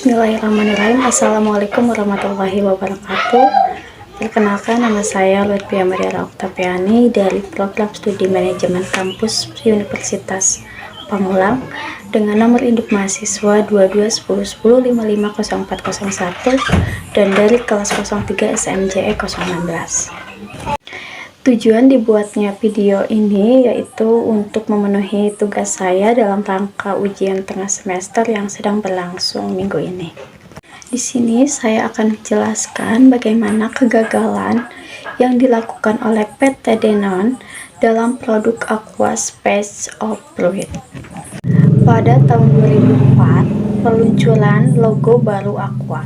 Bismillahirrahmanirrahim. Assalamualaikum warahmatullahi wabarakatuh. Perkenalkan, nama saya Lutfia Mariana Oktaviani dari Program Studi Manajemen Kampus Universitas Pamulang dengan nomor induk mahasiswa 221010550401 dan dari kelas 03 SMJE 016. Tujuan dibuatnya video ini yaitu untuk memenuhi tugas saya dalam rangka ujian tengah semester yang sedang berlangsung minggu ini. Di sini saya akan menjelaskan bagaimana kegagalan yang dilakukan oleh PT Denon dalam produk Aqua Space of Fluid. Pada tahun 2004, peluncuran logo baru Aqua.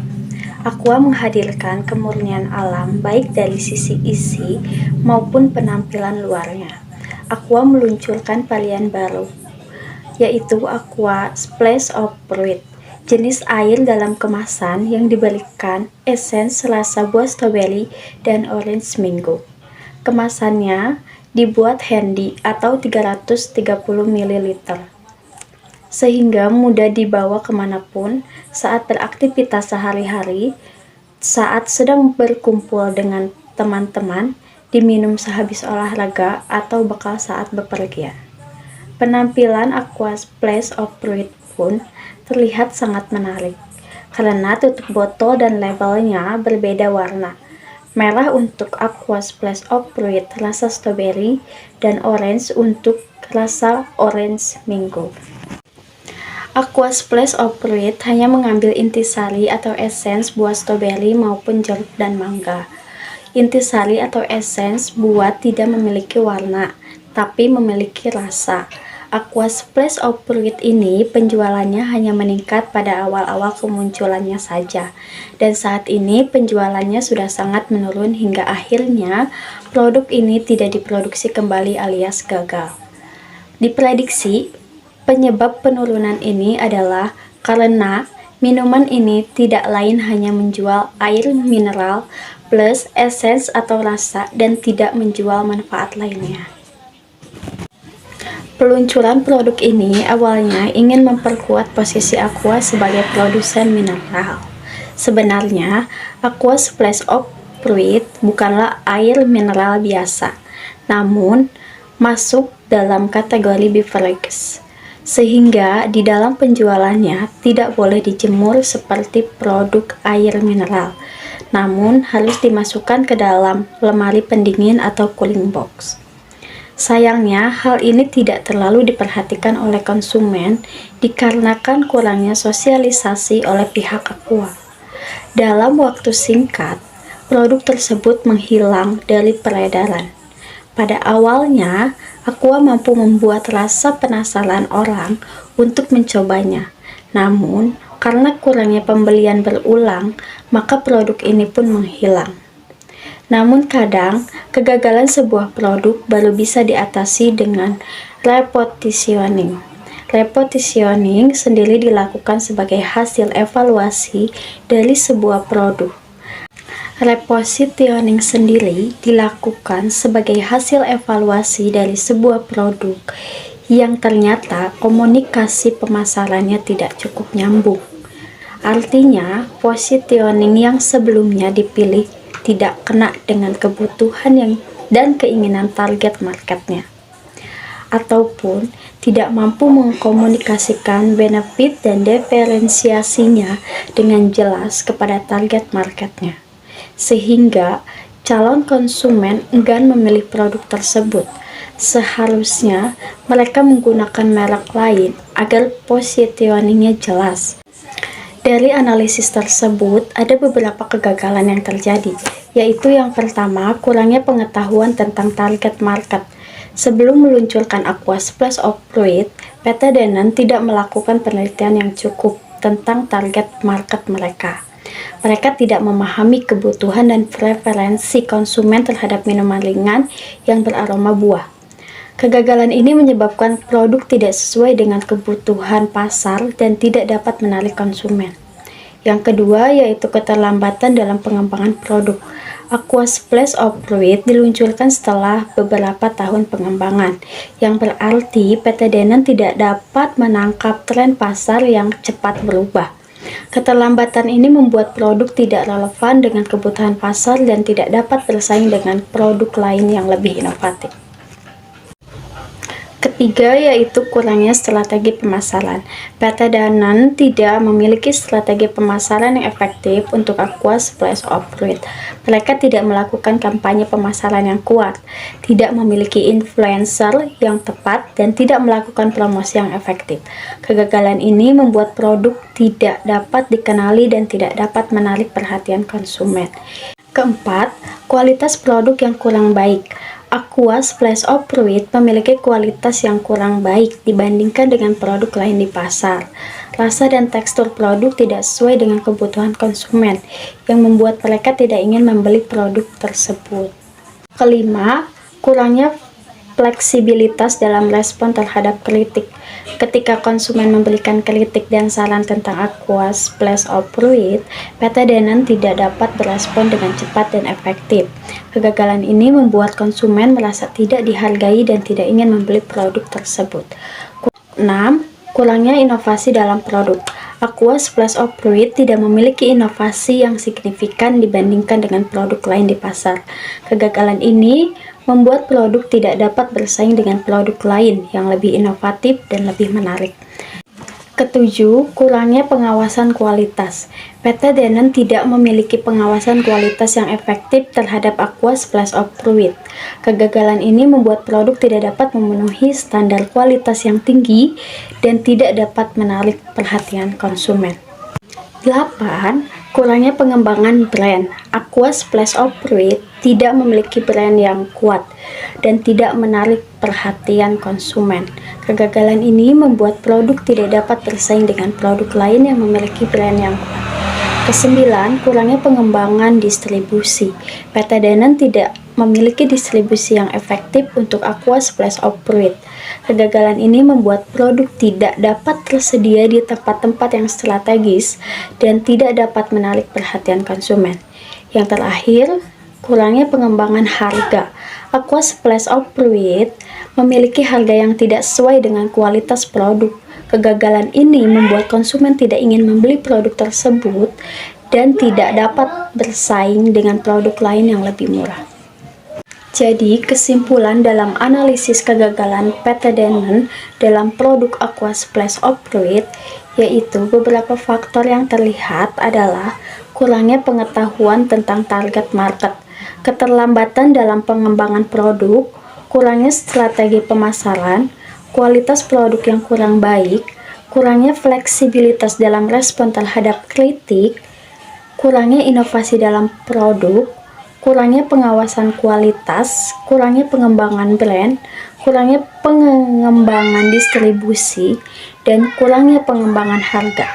Aqua menghadirkan kemurnian alam baik dari sisi isi maupun penampilan luarnya. Aqua meluncurkan varian baru, yaitu Aqua Splash of Fruit, jenis air dalam kemasan yang diberikan esens rasa buah stroberi dan orange mango. Kemasannya dibuat handy atau 330 ml, sehingga mudah dibawa kemanapun saat beraktivitas sehari-hari, saat sedang berkumpul dengan teman-teman, diminum sehabis olahraga, atau bekal saat bepergian. Penampilan Aqua Splash of Fruit pun terlihat sangat menarik, karena tutup botol dan labelnya berbeda warna. Merah untuk Aqua Splash of Fruit rasa stroberi dan orange untuk rasa orange mango. Aqua Splash of Fruit hanya mengambil intisari atau esens buah stroberi maupun jeruk dan mangga. Intisari atau esens buah tidak memiliki warna, tapi memiliki rasa. Aqua Splash of Fruit ini penjualannya hanya meningkat pada awal-awal kemunculannya saja, dan saat ini penjualannya sudah sangat menurun hingga akhirnya produk ini tidak diproduksi kembali alias gagal. Diprediksi penyebab penurunan ini adalah karena minuman ini tidak lain hanya menjual air mineral plus esens atau rasa dan tidak menjual manfaat lainnya. Peluncuran produk ini awalnya ingin memperkuat posisi Aqua sebagai produsen mineral. Sebenarnya, Aqua Splash of Fruit bukanlah air mineral biasa, namun masuk dalam kategori beverage, sehingga di dalam penjualannya tidak boleh dijemur seperti produk air mineral, namun harus dimasukkan ke dalam lemari pendingin atau cooling box. Sayangnya, hal ini tidak terlalu diperhatikan oleh konsumen dikarenakan kurangnya sosialisasi oleh pihak Aqua. Dalam waktu singkat, produk tersebut menghilang dari peredaran. Pada awalnya, Aqua mampu membuat rasa penasaran orang untuk mencobanya. Namun, karena kurangnya pembelian berulang, maka produk ini pun menghilang. Namun kadang, kegagalan sebuah produk baru bisa diatasi dengan repositioning. Repositioning sendiri dilakukan sebagai hasil evaluasi dari sebuah produk. Repositioning sendiri dilakukan sebagai hasil evaluasi dari sebuah produk yang ternyata komunikasi pemasarannya tidak cukup nyambung. Artinya, positioning yang sebelumnya dipilih tidak kena dengan kebutuhan dan keinginan target marketnya, ataupun tidak mampu mengkomunikasikan benefit dan diferensiasinya dengan jelas kepada target marketnya, sehingga calon konsumen enggan memilih produk tersebut. Seharusnya mereka menggunakan merek lain agar positioningnya jelas. Dari analisis tersebut, ada beberapa kegagalan yang terjadi, yaitu yang pertama, kurangnya pengetahuan tentang target market. Sebelum meluncurkan Aqua Splash of Fruit, PT Denon tidak melakukan penelitian yang cukup tentang target market mereka. Mereka tidak memahami kebutuhan dan preferensi konsumen terhadap minuman ringan yang beraroma buah. Kegagalan ini menyebabkan produk tidak sesuai dengan kebutuhan pasar dan tidak dapat menarik konsumen. Yang kedua yaitu keterlambatan dalam pengembangan produk. Aqua Splash of Fruit diluncurkan setelah beberapa tahun pengembangan, yang berarti PT Denon tidak dapat menangkap tren pasar yang cepat berubah. Keterlambatan ini membuat produk tidak relevan dengan kebutuhan pasar dan tidak dapat bersaing dengan produk lain yang lebih inovatif. Ketiga, yaitu kurangnya strategi pemasaran. PT Danone tidak memiliki strategi pemasaran yang efektif untuk Aqua Splash of Fruit. Mereka tidak melakukan kampanye pemasaran yang kuat, tidak memiliki influencer yang tepat, dan tidak melakukan promosi yang efektif. Kegagalan ini membuat produk tidak dapat dikenali dan tidak dapat menarik perhatian konsumen. Keempat, kualitas produk yang kurang baik. Aqua Splash of Fruit memiliki kualitas yang kurang baik dibandingkan dengan produk lain di pasar. Rasa dan tekstur produk tidak sesuai dengan kebutuhan konsumen, yang membuat mereka tidak ingin membeli produk tersebut. Kelima, kurangnya fleksibilitas dalam respon terhadap kritik. Ketika konsumen memberikan kritik dan saran tentang Aqua Splash of Fruit, PT Danone tidak dapat berespon dengan cepat dan efektif. Kegagalan ini membuat konsumen merasa tidak dihargai dan tidak ingin membeli produk tersebut. 6. Kurangnya inovasi dalam produk. Aqua Splash of Fruit tidak memiliki inovasi yang signifikan dibandingkan dengan produk lain di pasar. Kegagalan ini membuat produk tidak dapat bersaing dengan produk lain yang lebih inovatif dan lebih menarik. Ketujuh, kurangnya pengawasan kualitas. PT Danone tidak memiliki pengawasan kualitas yang efektif terhadap Aqua Splash of Fruit. Kegagalan ini membuat produk tidak dapat memenuhi standar kualitas yang tinggi dan tidak dapat menarik perhatian konsumen. 8. Kurangnya pengembangan brand. Aqua Splash of Fruit tidak memiliki brand yang kuat dan tidak menarik perhatian konsumen. Kegagalan ini membuat produk tidak dapat bersaing dengan produk lain yang memiliki brand yang kuat. Kesembilan, kurangnya pengembangan distribusi. PT Danone tidak memiliki distribusi yang efektif untuk Aqua Splash of Fruit. Kegagalan ini membuat produk tidak dapat tersedia di tempat-tempat yang strategis dan tidak dapat menarik perhatian konsumen. Yang terakhir, kurangnya pengembangan harga. Aqua Splash of Fruit memiliki harga yang tidak sesuai dengan kualitas produk. Kegagalan ini membuat konsumen tidak ingin membeli produk tersebut dan tidak dapat bersaing dengan produk lain yang lebih murah. Jadi, kesimpulan dalam analisis kegagalan PT Danone dalam produk Aqua Splash of Fruit yaitu beberapa faktor yang terlihat adalah kurangnya pengetahuan tentang target market, keterlambatan dalam pengembangan produk, kurangnya strategi pemasaran, kualitas produk yang kurang baik, kurangnya fleksibilitas dalam respon terhadap kritik, kurangnya inovasi dalam produk, kurangnya pengawasan kualitas, kurangnya pengembangan brand, kurangnya pengembangan distribusi, dan kurangnya pengembangan harga.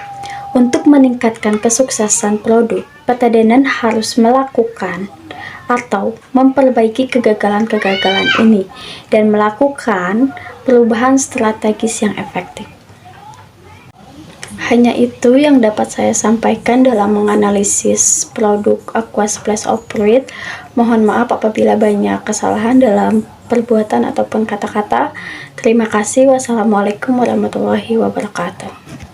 Untuk meningkatkan kesuksesan produk, PT Danone harus melakukan atau memperbaiki kegagalan-kegagalan ini dan melakukan perubahan strategis yang efektif. Hanya itu yang dapat saya sampaikan dalam menganalisis produk Aqua Splash of Fruit. Mohon maaf apabila banyak kesalahan dalam perbuatan ataupun kata-kata. Terima kasih. Wassalamualaikum warahmatullahi wabarakatuh.